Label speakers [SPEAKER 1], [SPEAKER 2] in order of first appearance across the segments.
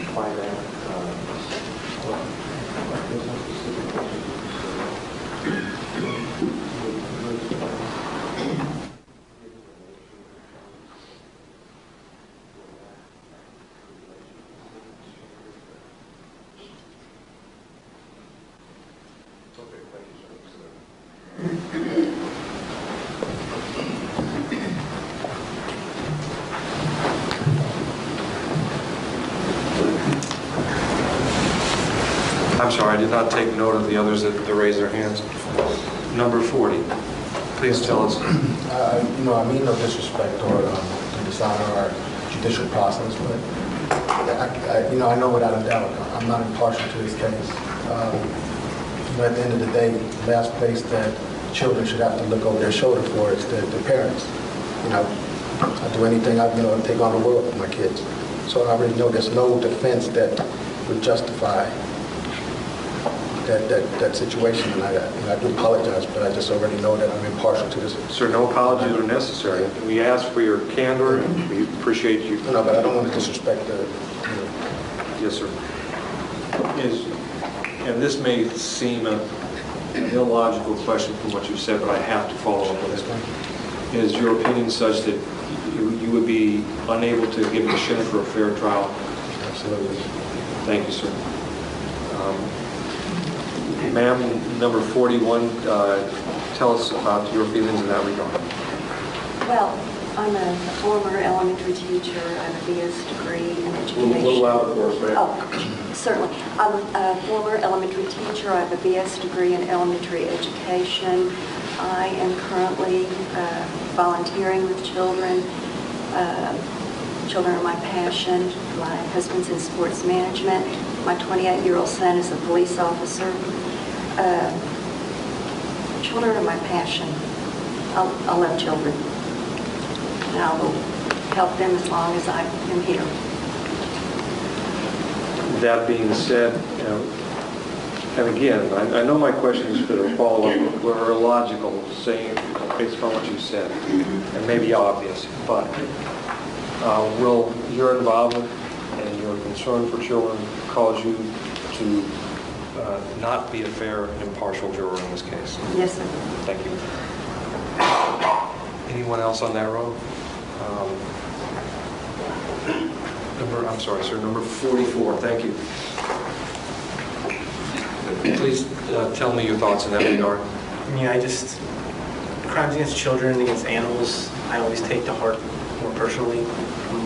[SPEAKER 1] find that.
[SPEAKER 2] I'm sorry, I did not take note of the others that raised their hands. Number 40. Please tell us.
[SPEAKER 3] I mean no disrespect or to dishonor our judicial process, but I know without a doubt I'm not impartial to this case. At the end of the day, the last place that children should have to look over their shoulder for is their parents. I do anything, I take on the world for my kids. So I already know there's no defense that would justify that situation, and I do apologize, but I just already know that I'm impartial to this.
[SPEAKER 2] Sir, no apologies are necessary. We ask for your candor, and we appreciate you.
[SPEAKER 3] No, but I don't want to disrespect the.
[SPEAKER 2] Yes, sir. And this may seem an illogical question from what you said, but I have to follow up with it. Is your opinion such that you would be unable to give the Schenecker a fair trial?
[SPEAKER 3] Absolutely.
[SPEAKER 2] Thank you, sir. Ma'am, number 41, tell us about your feelings in that regard.
[SPEAKER 4] Well, I'm a former elementary teacher. I have a BS degree in education.
[SPEAKER 2] A little louder for us, ma'am.
[SPEAKER 4] Oh, certainly. I'm a former elementary teacher. I have a BS degree in elementary education. I am currently volunteering with children. Children are my passion. My husband's in sports management. My 28-year-old son is a police officer. Children are my passion. I love children. And I will help them as long as I am here.
[SPEAKER 2] That being said, and again, I know my questions that are follow-up were illogical, saying based upon what you said, and maybe obvious, but will your involvement and your concern for children cause you to not be a fair and impartial juror in this case?
[SPEAKER 4] Yes, sir.
[SPEAKER 2] Thank you. Anyone else on that row? I'm sorry, sir, number 44. Thank you. Please tell me your thoughts in that regard.
[SPEAKER 5] Yeah, crimes against children and against animals, I always take to heart more personally,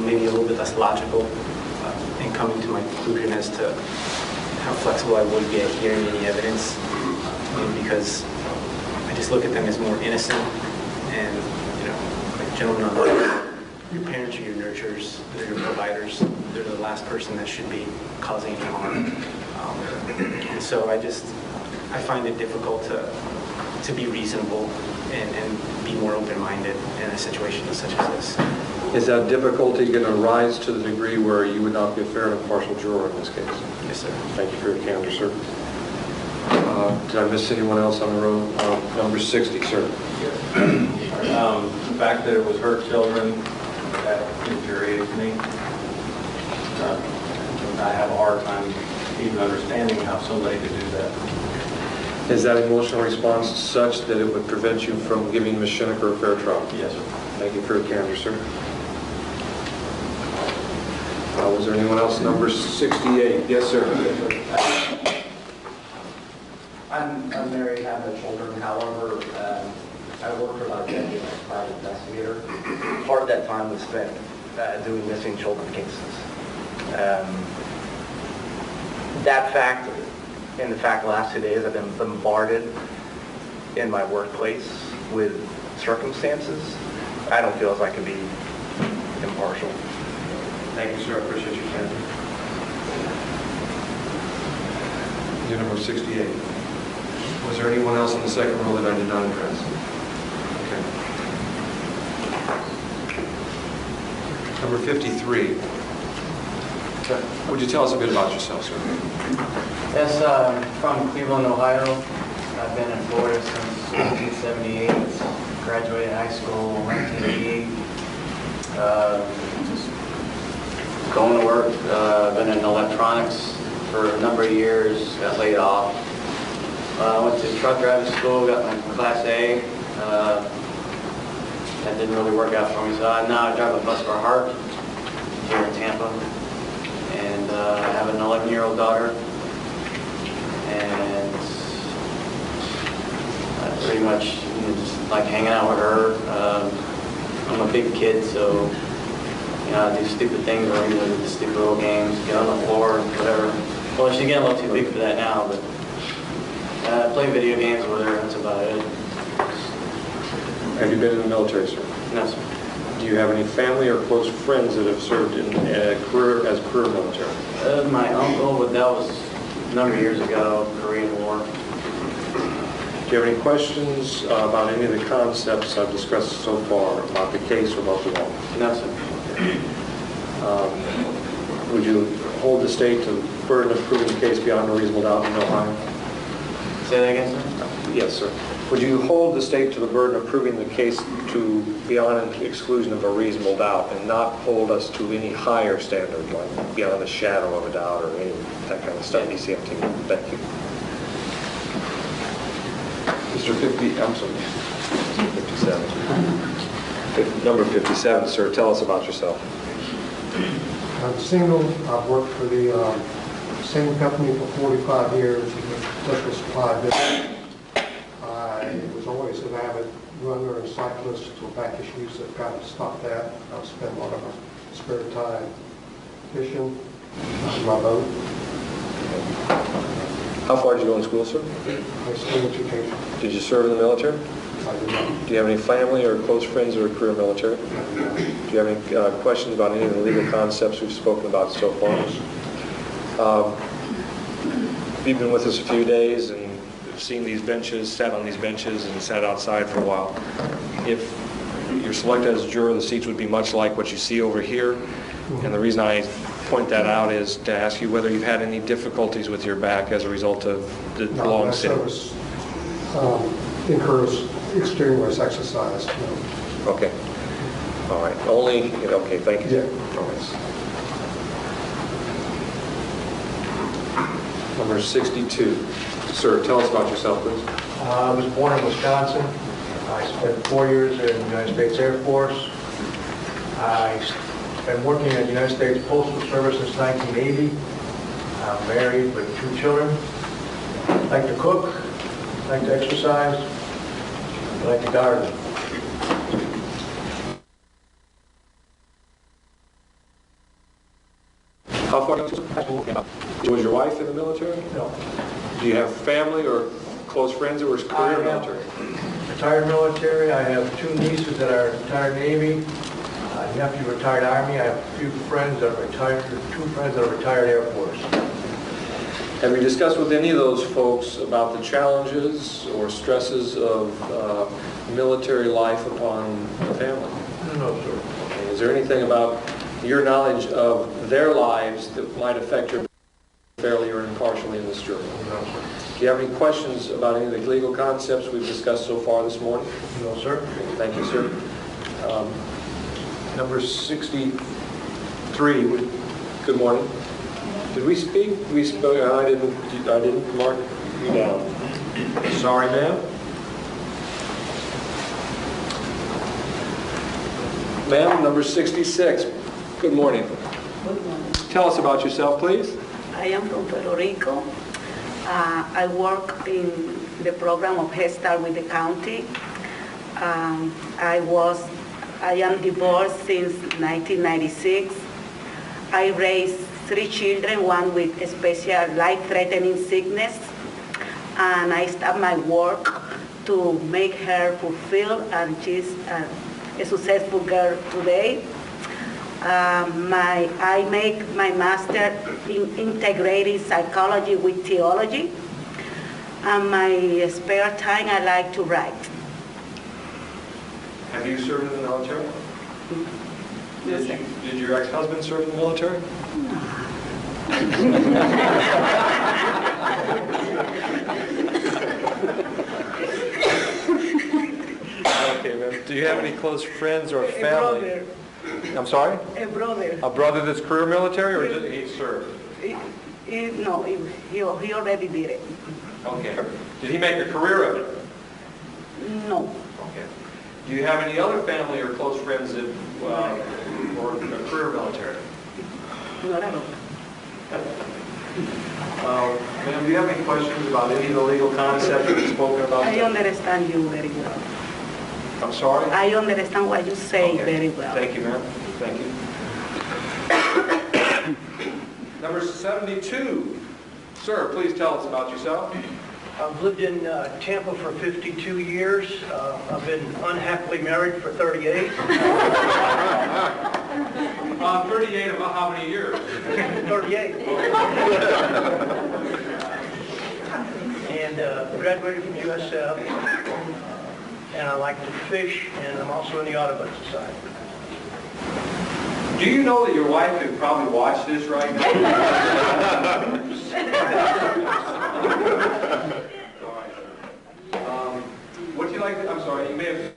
[SPEAKER 5] maybe a little bit less logical in coming to my conclusion as to how flexible I would be at hearing any evidence, because I just look at them as more innocent, and like the gentleman on the right, your parents are your nurturers, they're your providers, they're the last person that should be causing any harm. And so I find it difficult to be reasonable and be more open-minded in a situation such as this.
[SPEAKER 2] Is that difficulty going to rise to the degree where you would not be a fair and impartial juror in this case?
[SPEAKER 5] Yes, sir.
[SPEAKER 2] Thank you for your candor, sir. Did I miss anyone else on the row? Number 60, sir.
[SPEAKER 6] The fact that it was her children that infuriates me. I have a hard time even understanding how somebody could do that.
[SPEAKER 2] Is that emotional response such that it would prevent you from giving Ms. Schenecker a fair trial?
[SPEAKER 6] Yes, sir.
[SPEAKER 2] Thank you for your candor, sir. Was there anyone else? Number 68. Yes, sir.
[SPEAKER 7] I'm married, have no children. However, I worked for about a decade as a private investigator. Part of that time was spent doing missing children cases. That fact, and the fact the last 2 days I've been bombarded in my workplace with circumstances, I don't feel as I can be impartial.
[SPEAKER 2] Thank you, sir. I appreciate your candor. You're number 68. Was there anyone else in the second row that I did not address? Okay. Number 53. Would you tell us a bit about yourself, sir?
[SPEAKER 8] Yes, from Cleveland, Ohio. I've been in Florida since 1978. Graduated high school in 1988. Going to work, been in electronics for a number of years, got laid off. Went to truck driving school, got my Class A. That didn't really work out for me, so now I drive a bus for Heart here in Tampa. And I have an 11-year-old daughter. And I pretty much just like hanging out with her. I'm a big kid, so I do stupid things, or do the stupid little games, get on the floor, whatever. Well, she's getting a little too big for that now, but play video games with her, that's about it.
[SPEAKER 2] Have you been in the military, sir?
[SPEAKER 8] No, sir.
[SPEAKER 2] Do you have any family or close friends that have served in career military?
[SPEAKER 8] My uncle, but that was a number of years ago, Korean War.
[SPEAKER 2] Do you have any questions about any of the concepts I've discussed so far, about the case or about the law?
[SPEAKER 8] No, sir.
[SPEAKER 2] Would you hold the state to the burden of proving the case beyond a reasonable doubt in Ohio?
[SPEAKER 8] Say that again, sir?
[SPEAKER 2] Yes, sir. Would you hold the state to the burden of proving the case to beyond an exclusion of a reasonable doubt and not hold us to any higher standard, like beyond a shadow of a doubt or any that kind of stuff? ECMT. Thank you. Mr. 50, I'm sorry, 57. Number 57, sir, tell us about yourself.
[SPEAKER 1] I'm single. I've worked for the same company for 45 years, industrial supply business. I was always an avid runner and cyclist until back issues that kind of stopped that. I spent a lot of my spare time fishing on my boat.
[SPEAKER 2] How far did you go in school, sir?
[SPEAKER 1] I still education.
[SPEAKER 2] Did you serve in the military?
[SPEAKER 1] I did not.
[SPEAKER 2] Do you have any family or close friends that are career military? Do you have any questions about any of the legal concepts we've spoken about so far? You've been with us a few days and seen these benches, sat on these benches, and sat outside for a while. If you're selected as a juror, the seats would be much like what you see over here. And the reason I point that out is to ask you whether you've had any difficulties with your back as a result of the long sitting.
[SPEAKER 1] My service incurs strenuous exercise.
[SPEAKER 2] Okay. All right. Okay, thank you.
[SPEAKER 1] Yeah.
[SPEAKER 2] All right. Number 62. Sir, tell us about yourself, please.
[SPEAKER 9] I was born in Wisconsin. I spent 4 years in the United States Air Force. I've been working in the United States Postal Service since 1980. I'm married with 2 children. I like to cook, I like to exercise, I like to garden.
[SPEAKER 2] How far was your wife in the military?
[SPEAKER 9] No.
[SPEAKER 2] Do you have family or close friends that were career military?
[SPEAKER 9] Retired military. I have 2 nieces that are retired Navy. A nephew retired Army. I have a few friends that are retired, 2 friends that are retired Air Force.
[SPEAKER 2] Have you discussed with any of those folks about the challenges or stresses of military life upon the family?
[SPEAKER 9] No, sir.
[SPEAKER 2] Okay. Is there anything about your knowledge of their lives that might affect your fairly or impartially in this jury?
[SPEAKER 9] No, sir.
[SPEAKER 2] Do you have any questions about any of the legal concepts we've discussed so far this morning?
[SPEAKER 9] No, sir.
[SPEAKER 2] Thank you, sir. Number 63. Good morning. Did we speak? We spoke. I didn't mark you down. Sorry, ma'am. Ma'am, number 66. Good morning.
[SPEAKER 10] Good morning.
[SPEAKER 2] Tell us about yourself, please.
[SPEAKER 10] I am from Puerto Rico. I work in the program of Head Start with the county. I am divorced since 1996. I raised 3 children, one with special life-threatening sickness, and I start my work to make her fulfilled, and she's a successful girl today. I make my master in integrating psychology with theology. And my spare time, I like to write.
[SPEAKER 2] Have you served in the military?
[SPEAKER 10] No, sir.
[SPEAKER 2] Did your ex-husband serve in the military? Okay, ma'am. Do you have any close friends or family? I'm sorry?
[SPEAKER 10] A brother.
[SPEAKER 2] A brother that's career military or just he served?
[SPEAKER 10] No, he already did it.
[SPEAKER 2] Okay. Did he make a career of it?
[SPEAKER 10] No.
[SPEAKER 2] Okay. Do you have any other family or close friends that were career military?
[SPEAKER 10] Not at all.
[SPEAKER 2] Ma'am, do you have any questions about any of the legal concepts that you've spoken about?
[SPEAKER 10] I understand you very well.
[SPEAKER 2] I'm sorry?
[SPEAKER 10] I understand what you say
[SPEAKER 2] Okay.
[SPEAKER 10] very well.
[SPEAKER 2] Thank you, ma'am. Thank you. Number 72. Sir, please tell us about yourself.
[SPEAKER 11] I've lived in Tampa for 52 years. I've been unhappily married for 38.
[SPEAKER 2] 38 of how many years?
[SPEAKER 11] 38. And graduated from USF. And I like to fish, and I'm also in the Audubon Society.
[SPEAKER 2] Do you know that your wife could probably watch this right now? What do you like? I'm sorry, you may have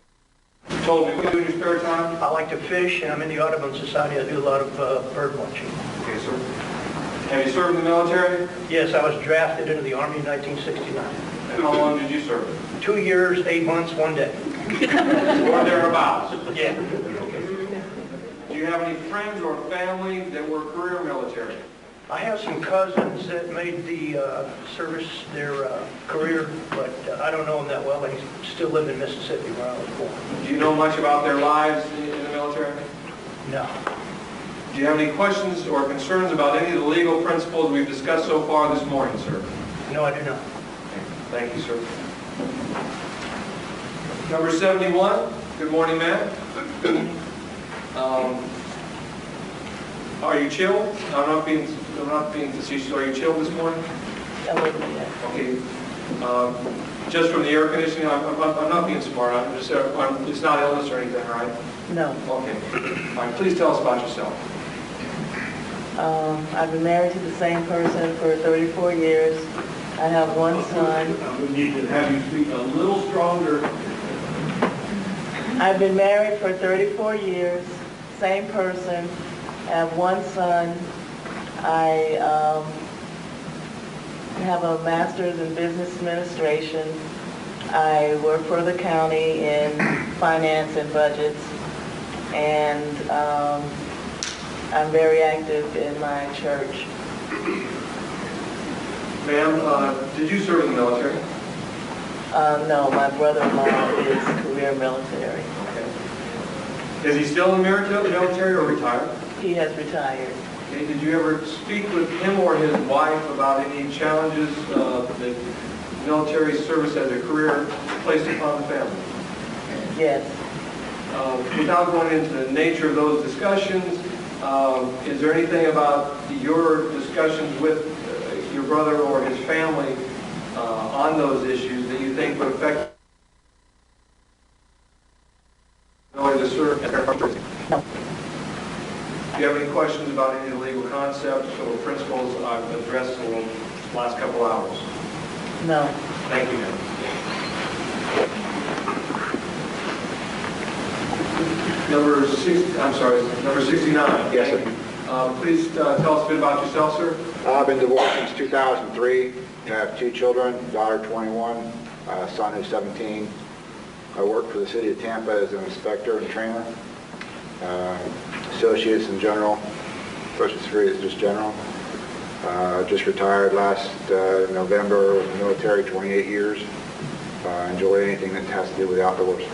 [SPEAKER 2] told me what you do in your spare time.
[SPEAKER 11] I like to fish, and I'm in the Audubon Society. I do a lot of bird watching.
[SPEAKER 2] Okay, sir. Have you served in the military?
[SPEAKER 11] Yes, I was drafted into the Army in 1969.
[SPEAKER 2] And how long did you serve?
[SPEAKER 11] 2 years, 8 months, 1 day.
[SPEAKER 2] Or thereabouts?
[SPEAKER 11] Yeah.
[SPEAKER 2] Do you have any friends or family that were career military?
[SPEAKER 11] I have some cousins that made the service their career, but I don't know them that well. They still live in Mississippi, where I was born.
[SPEAKER 2] Do you know much about their lives in the military?
[SPEAKER 11] No.
[SPEAKER 2] Do you have any questions or concerns about any of the legal principles we've discussed so far this morning, sir?
[SPEAKER 11] No, I do not.
[SPEAKER 2] Thank you, sir. Number 71. Good morning, ma'am. Are you chilled? I'm not being facetious. Are you chilled this morning?
[SPEAKER 10] A little bit.
[SPEAKER 2] Okay. Just from the air conditioning, I'm not being smart. It's not illness or anything, right?
[SPEAKER 12] No.
[SPEAKER 2] Okay. All right. Please tell us about yourself.
[SPEAKER 12] I've been married to the same person for 34 years. I have one son.
[SPEAKER 6] We need to have you speak a little stronger.
[SPEAKER 12] I've been married for 34 years, same person. I have one son. I have a master's in business administration. I work for the county in finance and budgets. And I'm very active in my church.
[SPEAKER 2] Ma'am, did you serve in the military?
[SPEAKER 12] No, my brother-in-law is career military.
[SPEAKER 2] Okay. Is he still in the military or retired?
[SPEAKER 12] He has retired.
[SPEAKER 2] Okay. Did you ever speak with him or his wife about any challenges that military service as a career placed upon the family?
[SPEAKER 12] Yes.
[SPEAKER 2] Without going into the nature of those discussions, is there anything about your discussions with your brother or his family on those issues that you think would affect the ability to serve?
[SPEAKER 12] No.
[SPEAKER 2] Do you have any questions about any of the legal concepts or principles I've addressed in the last couple hours?
[SPEAKER 12] No.
[SPEAKER 2] Thank you, ma'am. Number 69.
[SPEAKER 13] Yes, sir.
[SPEAKER 2] Please tell us a bit about yourself, sir.
[SPEAKER 13] I've been divorced since 2003. I have 2 children, daughter 21, son who's 17. I work for the city of Tampa as an inspector and trainer. Associates in general, associate's degree is just general. Just retired last November with the military, 28 years. Enjoy anything that has to do with outdoors.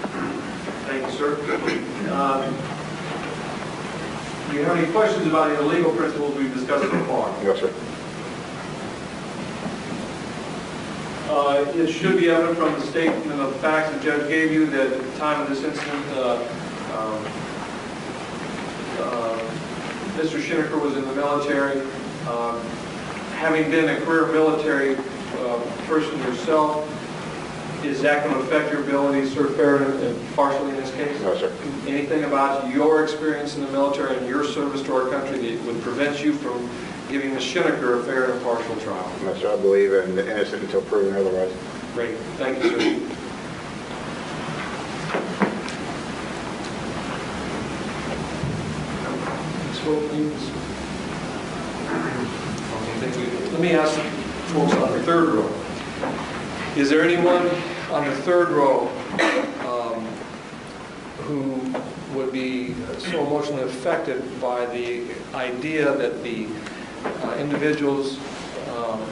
[SPEAKER 2] Thank you, sir. Do you have any questions about any of the legal principles we've discussed so far?
[SPEAKER 13] Yes, sir.
[SPEAKER 2] It should be evident from the statement of facts the judge gave you that at the time of this incident, Mr. Schenecker was in the military. Having been a career military person yourself, is that going to affect your ability to serve fair and partially in this case?
[SPEAKER 13] No, sir.
[SPEAKER 2] Anything about your experience in the military and your service to our country that would prevent you from giving Ms. Schenecker a fair and impartial trial?
[SPEAKER 13] No, sir. I believe in innocent until proven otherwise.
[SPEAKER 2] Great. Thank you, sir. row, please? Okay, thank you. Let me ask folks on the third row. Is there anyone on the third row who would be so emotionally affected by the idea that the individuals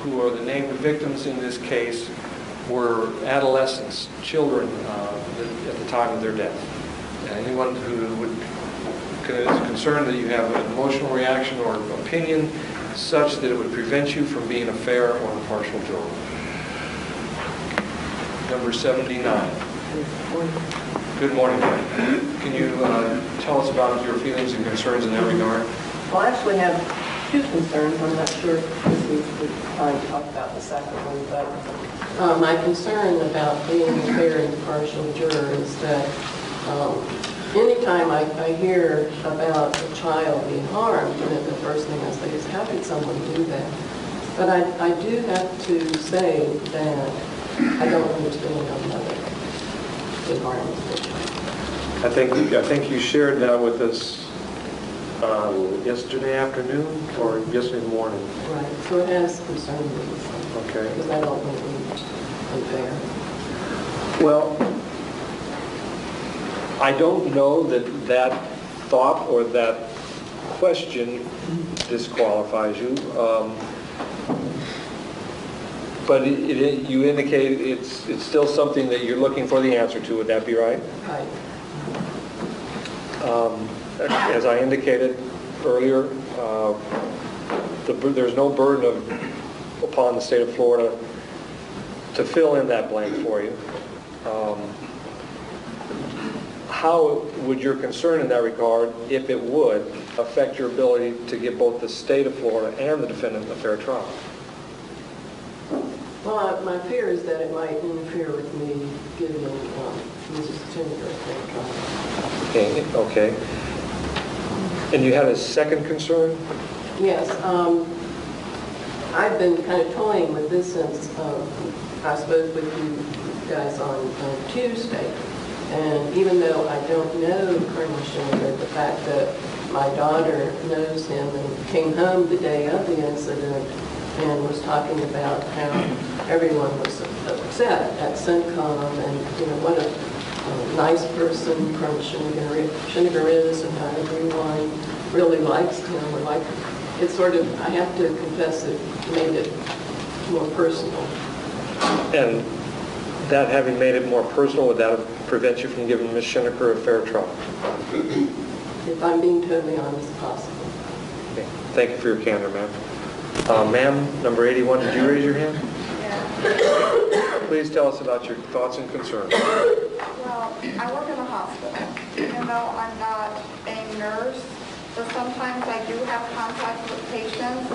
[SPEAKER 2] who are the named victims in this case were adolescents, children at the time of their death? Anyone who is concerned that you have an emotional reaction or opinion such that it would prevent you from being a fair or impartial juror? Number 79. Good morning, ma'am. Can you tell us about your feelings and concerns in that regard?
[SPEAKER 14] Well, I actually have two concerns. I'm not sure if this needs to be time to talk about the second one, but my concern about being a fair and impartial juror is that anytime I hear about a child being harmed, the first thing I say is, how could someone do that? But I do have to say that I don't understand how mother did harm the child.
[SPEAKER 2] I think you shared that with us yesterday afternoon or yesterday morning.
[SPEAKER 14] Right, so it has concerned me.
[SPEAKER 2] Okay.
[SPEAKER 14] Because I don't want to be unfair.
[SPEAKER 2] Well, I don't know that thought or that question disqualifies you. But you indicate it's still something that you're looking for the answer to. Would that be right?
[SPEAKER 14] Right.
[SPEAKER 2] As I indicated earlier, there's no burden upon the state of Florida to fill in that blank for you. How would your concern in that regard, if it would, affect your ability to give both the state of Florida and the defendant a fair trial?
[SPEAKER 14] Well, my fear is that it might interfere with me giving Mrs. Schenecker a fair trial.
[SPEAKER 2] Okay. And you had a second concern?
[SPEAKER 14] Yes. I've been kind of toying with this since I spoke with you guys on Tuesday. And even though I don't know Colonel Schenecker, the fact that my daughter knows him and came home the day of the incident and was talking about how everyone was upset at CENTCOM and, what a nice person Colonel Schenecker is and how everyone really likes him. Or it's sort of, I have to confess, it made it more personal.
[SPEAKER 2] And that having made it more personal, would that prevent you from giving Ms. Schenecker a fair trial?
[SPEAKER 14] If I'm being totally honest, possible.
[SPEAKER 2] Okay. Thank you for your candor, ma'am. Ma'am, number 81, did you raise your hand?
[SPEAKER 15] Yeah.
[SPEAKER 2] Please tell us about your thoughts and concerns.
[SPEAKER 15] Well, I work in a hospital. Even though I'm not a nurse, but sometimes I do have contact with patients.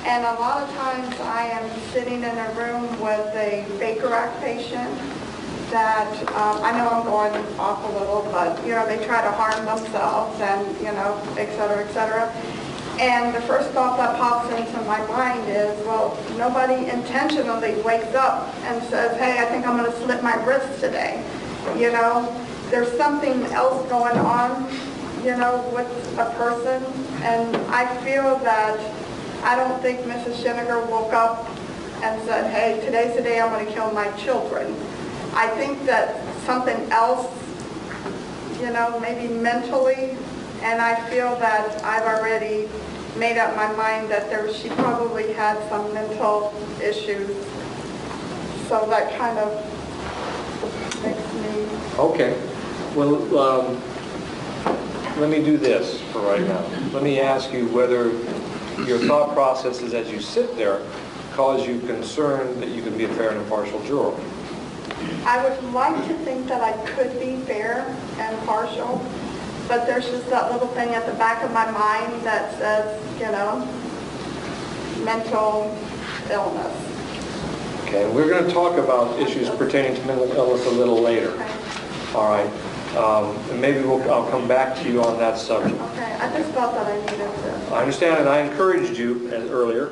[SPEAKER 15] And a lot of times I am sitting in a room with a Baker Act patient that, I know I'm going off a little, but, they try to harm themselves and, et cetera, et cetera. And the first thought that pops into my mind is, well, nobody intentionally wakes up and says, hey, I think I'm going to slit my wrist today. There's something else going on, with a person. And I feel that I don't think Mrs. Schenecker woke up and said, hey, today's the day I'm going to kill my children. I think that something else, maybe mentally, and I feel that I've already made up my mind that she probably had some mental issues. So that kind of makes me...
[SPEAKER 2] Okay. Well, let me do this for right now. Let me ask you whether your thought processes as you sit there cause you concern that you can be a fair and impartial juror.
[SPEAKER 15] I would like to think that I could be fair and impartial, but there's just that little thing at the back of my mind that says, mental illness.
[SPEAKER 2] Okay, we're going to talk about issues pertaining to mental illness a little later.
[SPEAKER 15] Okay.
[SPEAKER 2] All right. And maybe I'll come back to you on that subject.
[SPEAKER 15] Okay, I just felt that I needed to.
[SPEAKER 2] I understand, and I encouraged you earlier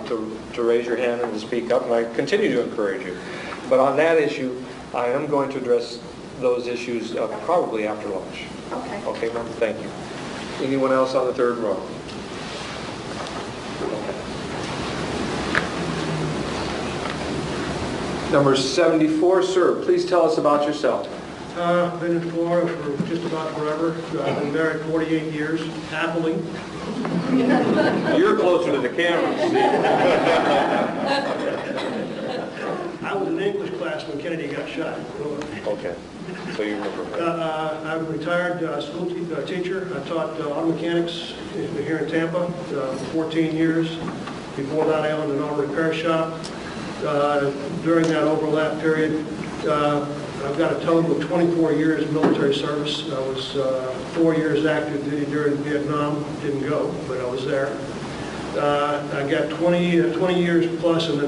[SPEAKER 2] to raise your hand and to speak up, and I continue to encourage you. But on that issue, I am going to address those issues probably after lunch.
[SPEAKER 15] Okay.
[SPEAKER 2] Okay, ma'am? Thank you. Anyone else on the third row? Number 74, sir, please tell us about yourself.
[SPEAKER 11] Been in Florida for just about forever. I've been married 48 years, happily.
[SPEAKER 2] You're closer to the camera,
[SPEAKER 11] I was in English class when Kennedy got shot.
[SPEAKER 2] Okay, so you remember.
[SPEAKER 11] I'm a retired school teacher. I taught auto mechanics here in Tampa for 14 years. Before that, I owned an auto repair shop. During that overlap period, I've got a total of 24 years military service. I was 4 years active duty during Vietnam. Didn't go, but I was there. I got 20 years plus in the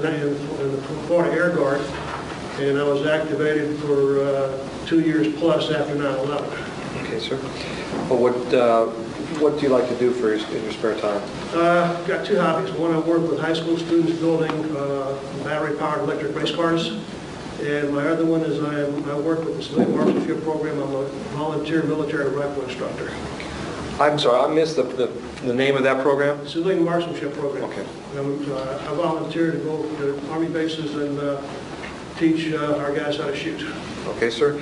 [SPEAKER 11] Florida Air Guard, and I was activated for 2 years plus after 9/11.
[SPEAKER 2] Okay, sir. Well, what do you like to do in your spare time?
[SPEAKER 11] I've got two hobbies. One, I work with high school students building battery-powered electric race cars. And my other one is I work with the civilian marksmanship program. I'm a volunteer military rifle instructor.
[SPEAKER 2] I'm sorry, I missed the name of that program?
[SPEAKER 11] Civilian marksmanship program.
[SPEAKER 2] Okay.
[SPEAKER 11] I volunteer to go to Army bases and teach our guys how to shoot.
[SPEAKER 2] Okay, sir.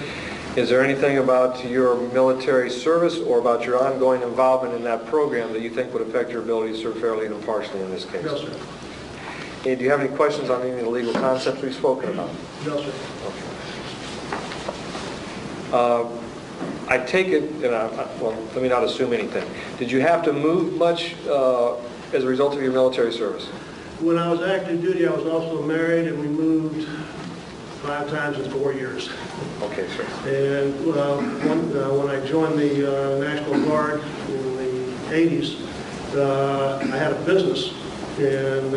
[SPEAKER 2] Is there anything about your military service or about your ongoing involvement in that program that you think would affect your ability to serve fairly and impartially in this case?
[SPEAKER 11] No, sir.
[SPEAKER 2] And do you have any questions on any of the legal concepts we've spoken about?
[SPEAKER 11] No, sir.
[SPEAKER 2] Okay. I take it, and well, let me not assume anything. Did you have to move much as a result of your military service?
[SPEAKER 11] When I was active duty, I was also married, and we moved 5 times in 4 years.
[SPEAKER 2] Okay, sir.
[SPEAKER 11] And when I joined the National Guard in the 80s, I had a business, and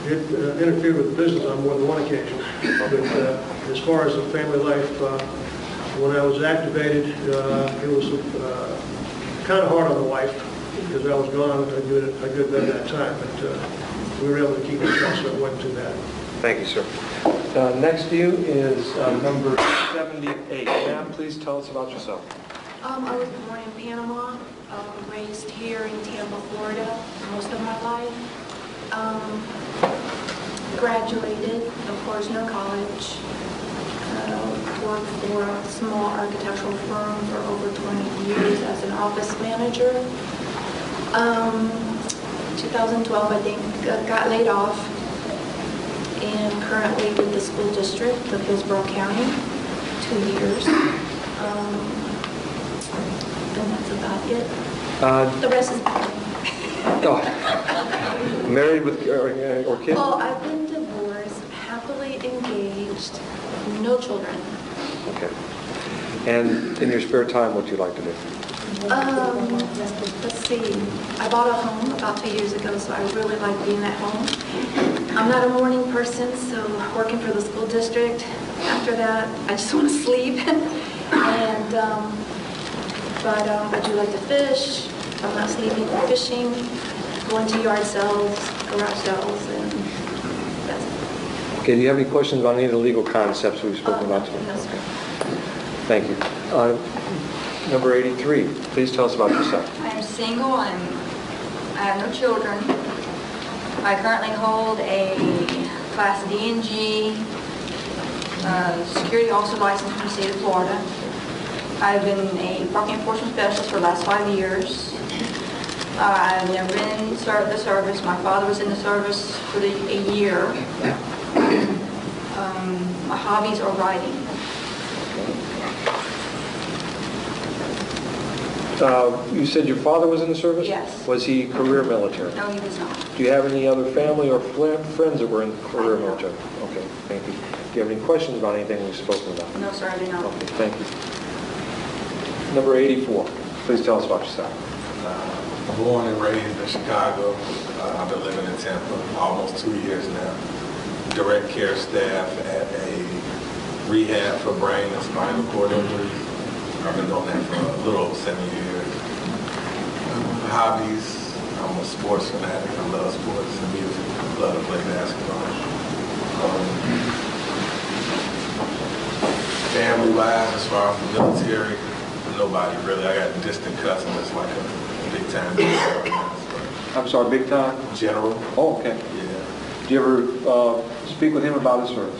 [SPEAKER 11] it interfered with business on more than one occasion. But as far as the family life, when I was activated, it was kind of hard on the wife because I was gone a good bit at that time. But we were able to keep it shut, so it wasn't too bad.
[SPEAKER 2] Thank you, sir. Next to you is number 78. Ma'am, please tell us about yourself.
[SPEAKER 16] I was born in Panama, raised here in Tampa, Florida, most of my life. Graduated, of course, no college. Worked for a small architectural firm for over 20 years as an office manager. 2012, I think, got laid off, and currently with the school district of Hillsborough County, 2 years. And that's about it. The rest is
[SPEAKER 2] married with or kids?
[SPEAKER 16] Oh, I've been divorced, happily engaged, no children.
[SPEAKER 2] Okay. And in your spare time, what do you like to do?
[SPEAKER 16] Let's see. I bought a home about 2 years ago, so I really like being at home. I'm not a morning person, so working for the school district, after that, I just want to sleep. And, but I do like to fish. If I'm not sleeping, fishing, going to yard sales, garage sales, and that's it.
[SPEAKER 2] Okay, do you have any questions about any of the legal concepts we've spoken about today?
[SPEAKER 16] No, sir.
[SPEAKER 2] Thank you. Number 83, please tell us about yourself.
[SPEAKER 17] I'm single. I have no children. I currently hold a Class D and G security officer license from the state of Florida. I've been a parking enforcement specialist for the last 5 years. I've never been in the service. My father was in the service for a year. My hobbies are writing.
[SPEAKER 2] You said your father was in the service?
[SPEAKER 17] Yes.
[SPEAKER 2] Was he career military?
[SPEAKER 17] No, he was not.
[SPEAKER 2] Do you have any other family or friends that were in career military? Okay, thank you. Do you have any questions about anything we've spoken about?
[SPEAKER 17] No, sir, I do not.
[SPEAKER 2] Okay, thank you. Number 84, please tell us about yourself.
[SPEAKER 18] I'm born and raised in Chicago. I've been living in Tampa almost 2 years now. Direct care staff at a rehab for brain and spinal cord injuries. I've been doing that for a little over 7 years. Hobbies, I'm a sports fanatic. I love sports and music. I love to play basketball. Family-wise, as far as the military, Nobody really. I got distant cousins, like a big time.
[SPEAKER 2] I'm sorry, big time?
[SPEAKER 18] General.
[SPEAKER 2] Oh, okay.
[SPEAKER 18] Yeah.
[SPEAKER 2] Do you ever speak with him about his service?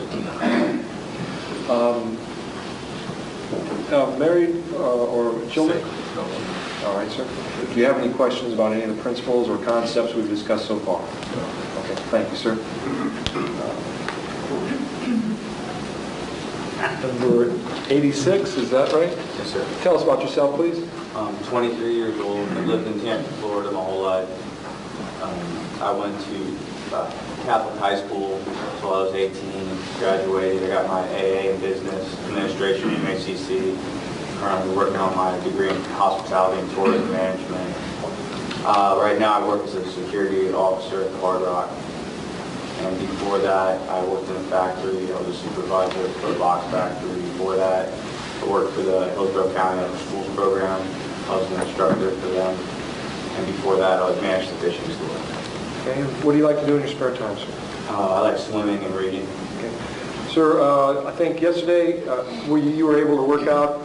[SPEAKER 2] Married or children?
[SPEAKER 18] No.
[SPEAKER 2] All right, sir. Do you have any questions about any of the principles or concepts we've discussed so far? Okay, thank you, sir. Number 86, is that right?
[SPEAKER 19] Yes, sir.
[SPEAKER 2] Tell us about yourself, please.
[SPEAKER 19] I'm 23 years old. I've lived in Tampa, Florida my whole life. I went to Catholic high school until I was 18, graduated. I got my AA in business administration from ACC. Currently working on my degree in hospitality and tourism management. Right now I work as a security officer at the Hard Rock. And before that, I worked in a factory. I was a supervisor for a box factory. Before that, I worked for the Hillsborough County Upper Schools Program. I was an instructor for them. And before that, I managed the fishing store.
[SPEAKER 2] Okay, and what do you like to do in your spare time, sir?
[SPEAKER 19] I like swimming and reading.
[SPEAKER 2] Okay. Sir, I think yesterday you were able to work out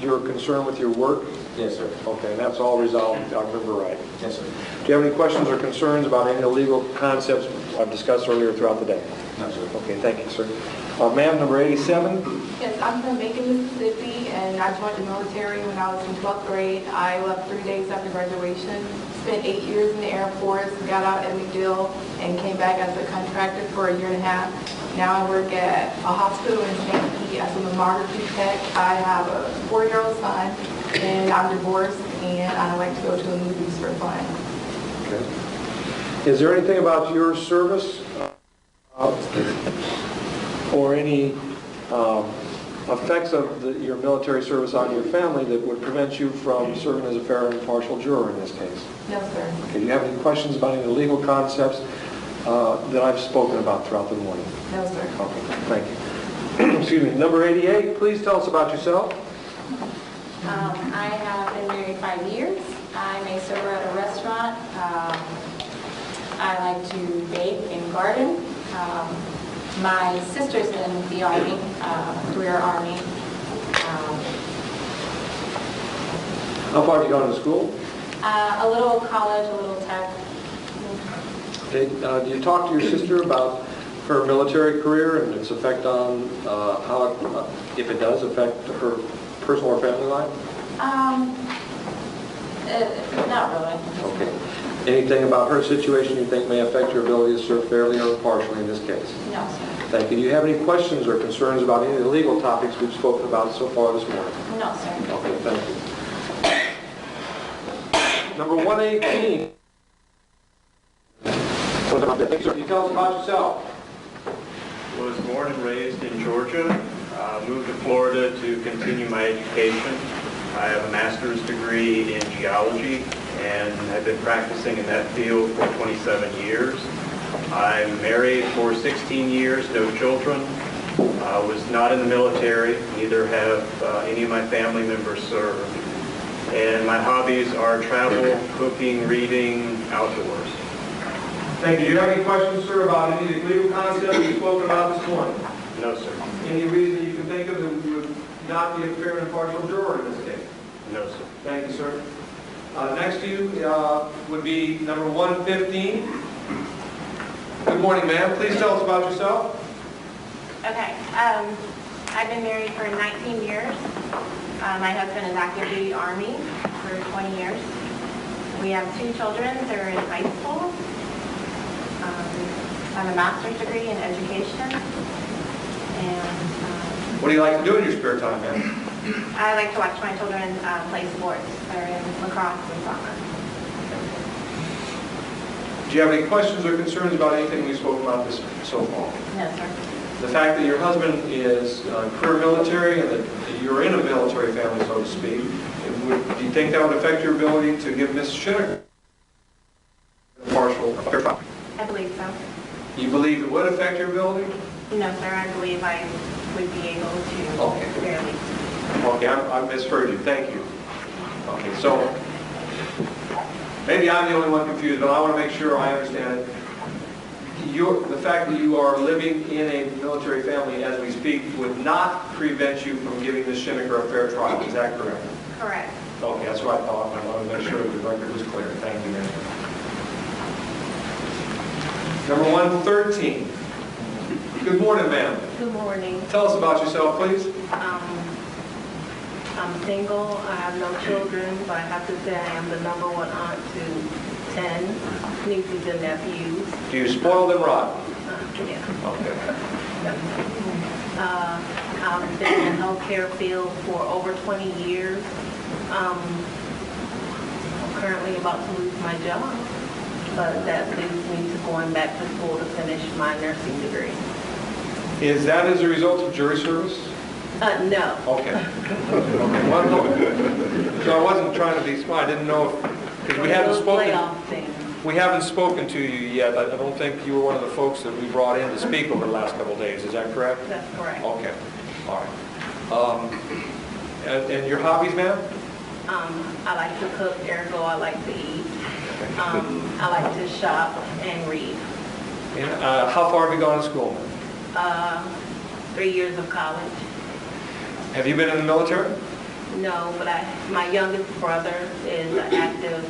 [SPEAKER 2] your concern with your work?
[SPEAKER 19] Yes, sir.
[SPEAKER 2] Okay, and that's all resolved, if I remember right?
[SPEAKER 19] Yes, sir.
[SPEAKER 2] Do you have any questions or concerns about any of the legal concepts I've discussed earlier throughout the day?
[SPEAKER 19] No, sir.
[SPEAKER 2] Okay, thank you, sir. Ma'am, number 87?
[SPEAKER 20] Yes, I'm from Macon, Mississippi, and I joined the military when I was in 12th grade. I left 3 days after graduation, spent 8 years in the Air Force, got out at MacDill, and came back as a contractor for 1.5 years. Now I work at a hospital in St. Pete as a mammography tech. I have a 4-year-old son, and I'm divorced, and I like to go to the movies for fun.
[SPEAKER 2] Okay. Is there anything about your service or any effects of your military service on your family that would prevent you from serving as a fair and impartial juror in this case?
[SPEAKER 20] No, sir.
[SPEAKER 2] Okay. Do you have any questions about any of the legal concepts that I've spoken about throughout the morning?
[SPEAKER 20] No, sir.
[SPEAKER 2] Okay, thank you. Excuse me. Number 88, please tell us about yourself.
[SPEAKER 21] I have been married 5 years. I'm a server at a restaurant. I like to bake and garden. My sister's in the Army, career Army.
[SPEAKER 2] How far have you gone to school?
[SPEAKER 21] A little college, a little tech.
[SPEAKER 2] Okay. Do you talk to your sister about her military career and its effect on how, if it does affect her personal or family life?
[SPEAKER 21] Not really.
[SPEAKER 2] Okay. Anything about her situation you think may affect your ability to serve fairly or impartially in this case?
[SPEAKER 21] No, sir.
[SPEAKER 2] Thank you. Do you have any questions or concerns about any of the legal topics we've spoken about so far this morning?
[SPEAKER 21] No, sir.
[SPEAKER 2] Okay, thank you. Number 118. Can you tell us about yourself?
[SPEAKER 22] Was born and raised in Georgia. Moved to Florida to continue my education. I have a master's degree in geology and have been practicing in that field for 27 years. I'm married for 16 years, no children. Was not in the military, neither have any of my family members served. And my hobbies are travel, cooking, reading, outdoors.
[SPEAKER 2] Thank you. Do you have any questions, sir, about any of the legal concepts we spoke about this morning?
[SPEAKER 22] No, sir.
[SPEAKER 2] Any reason you can think of that you would not be a fair and impartial juror in this case?
[SPEAKER 22] No, sir.
[SPEAKER 2] Thank you, sir. Next to you would be number 115. Good morning, ma'am. Please tell us about yourself.
[SPEAKER 21] Okay. I've been married for 19 years. My husband is active duty Army for 20 years. We have 2 children. They're in high school. I have a master's degree in education. And
[SPEAKER 2] what do you like to do in your spare time, ma'am?
[SPEAKER 21] I like to watch my children play sports. They're in lacrosse and soccer.
[SPEAKER 2] Do you have any questions or concerns about anything we spoke about this so far?
[SPEAKER 21] No, sir.
[SPEAKER 2] The fact that your husband is career military and that you're in a military family, so to speak, do you think that would affect your ability to give Ms. Schenecker partial fair trial?
[SPEAKER 21] I believe so.
[SPEAKER 2] You believe it would affect your ability?
[SPEAKER 21] No, sir. I believe I would be able to fairly.
[SPEAKER 2] Okay, I misheard you. Thank you. Okay, so maybe I'm the only one confused, but I want to make sure I understand it. the fact that you are living in a military family as we speak would not prevent you from giving Ms. Schenecker a fair trial. Is that correct?
[SPEAKER 21] Correct.
[SPEAKER 2] Okay, that's what I thought. I wanted to make sure the record was clear. Thank you, ma'am. Number 113. Good morning, ma'am.
[SPEAKER 3] Good morning.
[SPEAKER 2] Tell us about yourself, please.
[SPEAKER 3] I'm single. I have no children, but I have to say I am the #1 aunt to 10 nieces and nephews.
[SPEAKER 2] Do you spoil them rotten?
[SPEAKER 3] Yeah.
[SPEAKER 2] Okay.
[SPEAKER 3] I've been in the healthcare field for over 20 years. I'm currently about to lose my job, but that leads me to going back to school to finish my nursing degree.
[SPEAKER 2] Is that as a result of jury service?
[SPEAKER 3] No.
[SPEAKER 2] Okay. Okay. Well, no. So I wasn't trying to be smart. I didn't know if, because we haven't spoken. We haven't spoken to you yet. I don't think you were one of the folks that we brought in to speak over the last couple of days. Is that correct?
[SPEAKER 3] That's correct.
[SPEAKER 2] Okay. All right. And your hobbies, ma'am?
[SPEAKER 3] I like to cook, ergo I like to eat. I like to shop and read.
[SPEAKER 2] And, how far have you gone to school?
[SPEAKER 3] 3 years of college.
[SPEAKER 2] Have you been in the military?
[SPEAKER 3] No, but my youngest brother is an active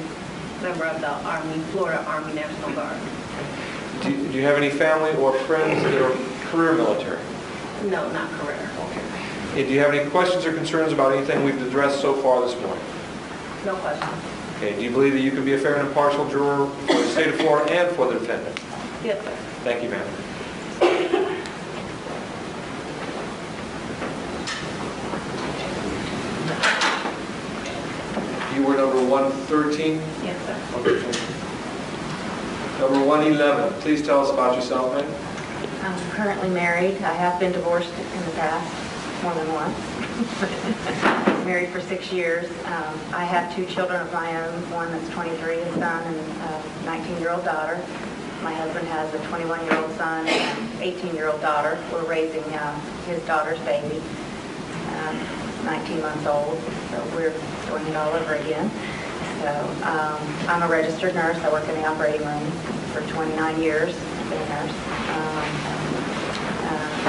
[SPEAKER 3] member of the Army, Florida Army National Guard.
[SPEAKER 2] Do you have any family or friends that are career military?
[SPEAKER 3] No, not career.
[SPEAKER 2] Okay. Do you have any questions or concerns about anything we've addressed so far this morning?
[SPEAKER 3] No questions.
[SPEAKER 2] Okay. Do you believe that you can be a fair and impartial juror for the state of Florida and for the defendant?
[SPEAKER 3] Yes, sir.
[SPEAKER 2] Thank you, ma'am. You were number 113?
[SPEAKER 3] Yes, sir.
[SPEAKER 2] Okay. Number 111. Please tell us about yourself, ma'am.
[SPEAKER 4] I'm currently married. I have been divorced in the past, more than once. Married for 6 years. I have 2 children of my own, one that's 23, a son, and a 19-year-old daughter. My husband has a 21-year-old son and an 18-year-old daughter. We're raising his daughter's baby, 19 months old, so we're doing it all over again. So I'm a registered nurse. I work in the operating room for 29 years. I've been a nurse.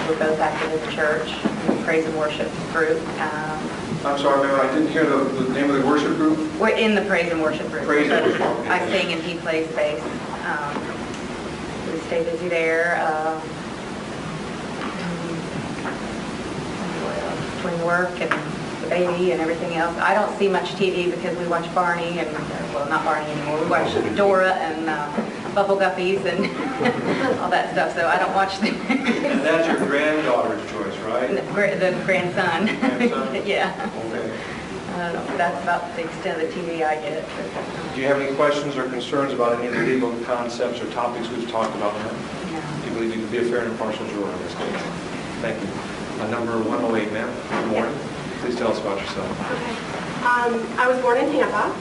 [SPEAKER 4] We're both active in the church, in the praise and worship group.
[SPEAKER 2] I'm sorry, ma'am, I didn't hear the name of the worship group.
[SPEAKER 4] We're in the praise and worship group.
[SPEAKER 2] Praise and worship.
[SPEAKER 4] I sing and he plays bass. We stay busy there. Between work and the baby and everything else. I don't see much TV because we watch Barney and, well, not Barney anymore. We watch Dora and Bubble Guppies and all that stuff, so I don't watch them.
[SPEAKER 2] And that's your granddaughter's choice, right?
[SPEAKER 4] The grandson.
[SPEAKER 2] Grandson?
[SPEAKER 4] Yeah.
[SPEAKER 2] Okay.
[SPEAKER 4] That's about the extent of the TV I get.
[SPEAKER 2] Do you have any questions or concerns about any of the legal concepts or topics we've talked about?
[SPEAKER 4] No.
[SPEAKER 2] Do you believe you can be a fair and impartial juror in this case? Thank you. Number 108, ma'am. Good morning. Please tell us about yourself.
[SPEAKER 23] I was born in Tampa,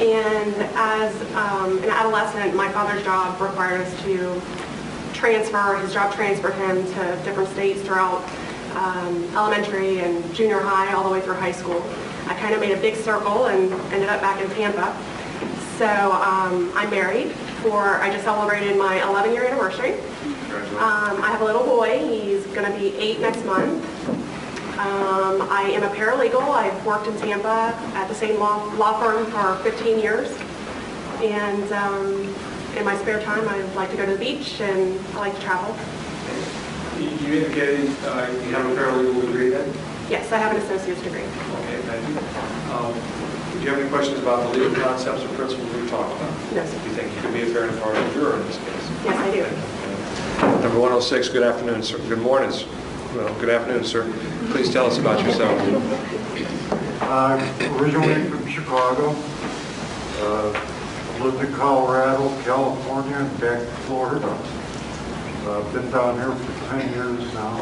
[SPEAKER 23] and as an adolescent, my father's job required us to transfer. His job transferred him to different states throughout elementary and junior high, all the way through high school. I kind of made a big circle and ended up back in Tampa. So I'm married. I just celebrated my 11-year anniversary. I have a little boy. He's going to be 8 next month. I am a paralegal. I've worked in Tampa at the same law firm for 15 years. And in my spare time, I like to go to the beach and I like to travel.
[SPEAKER 2] You indicated you have a paralegal degree then?
[SPEAKER 23] Yes, I have an associate's degree.
[SPEAKER 2] Okay, thank you. Do you have any questions about the legal concepts or principles we've talked about?
[SPEAKER 23] Yes.
[SPEAKER 2] Do you think you could be a fair and impartial juror in this case?
[SPEAKER 23] Yes, I do.
[SPEAKER 2] Number 106, good afternoon, sir. Good morning, sir. Well, good afternoon, sir. Please tell us about yourself.
[SPEAKER 24] I'm originally from Chicago. Lived in Colorado, California, and back to Florida. I've been down here for 10 years now.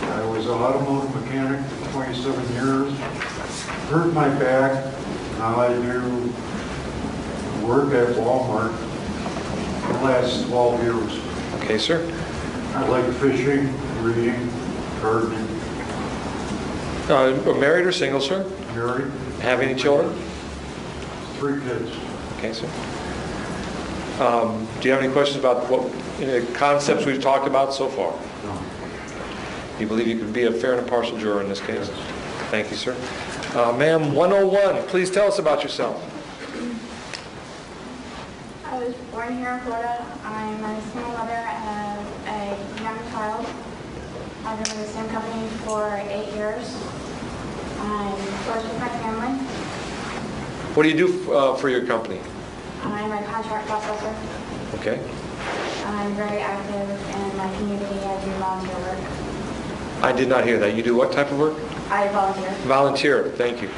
[SPEAKER 24] I was an automotive mechanic for 27 years. Hurt my back. Now I do work at Walmart for the last 12 years.
[SPEAKER 2] Okay, sir.
[SPEAKER 24] I like fishing, reading, gardening.
[SPEAKER 2] Married or single, sir?
[SPEAKER 24] Married.
[SPEAKER 2] Have any children?
[SPEAKER 24] 3 kids.
[SPEAKER 2] Okay, sir. Do you have any questions about what concepts we've talked about so far?
[SPEAKER 24] No.
[SPEAKER 2] You believe you could be a fair and impartial juror in this case? Thank you, sir. Ma'am, 101, please tell us about yourself.
[SPEAKER 1] I was born here in Florida. I'm a single mother of a young child. I've been with the same company for 8 years. I'm close with my family.
[SPEAKER 2] What do you do for your company?
[SPEAKER 1] I'm a contract processor.
[SPEAKER 2] Okay.
[SPEAKER 1] I'm very active in my community. I do volunteer work.
[SPEAKER 2] I did not hear that. You do what type of work?
[SPEAKER 1] I volunteer.
[SPEAKER 2] Volunteer, thank you.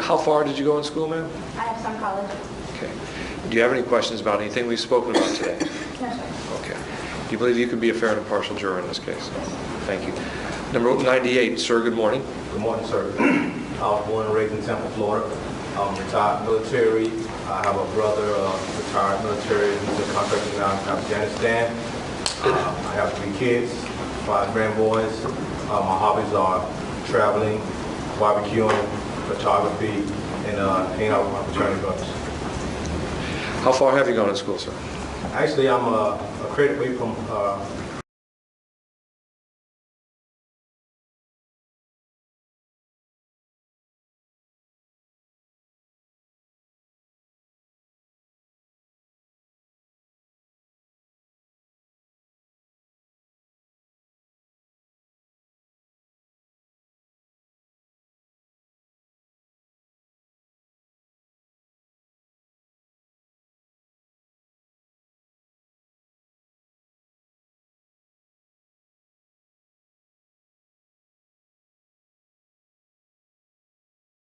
[SPEAKER 2] How far did you go in school, ma'am?
[SPEAKER 1] I have some college.
[SPEAKER 2] Okay. Do you have any questions about anything we've spoken about today?
[SPEAKER 1] No, sir.
[SPEAKER 2] Okay. Do you believe you could be a fair and impartial juror in this case? Thank you. Number 98, sir, good morning.
[SPEAKER 5] Good morning, sir. I was born and raised in Tampa, Florida. I'm retired military. I have a brother, retired military, who's a contractor now in Afghanistan. I have 3 kids, 5 grandboys. My hobbies are traveling, barbecuing, photography, and hanging out with my fraternity brothers.
[SPEAKER 2] How far have you gone in school, sir?
[SPEAKER 5] Actually, I'm a credit away from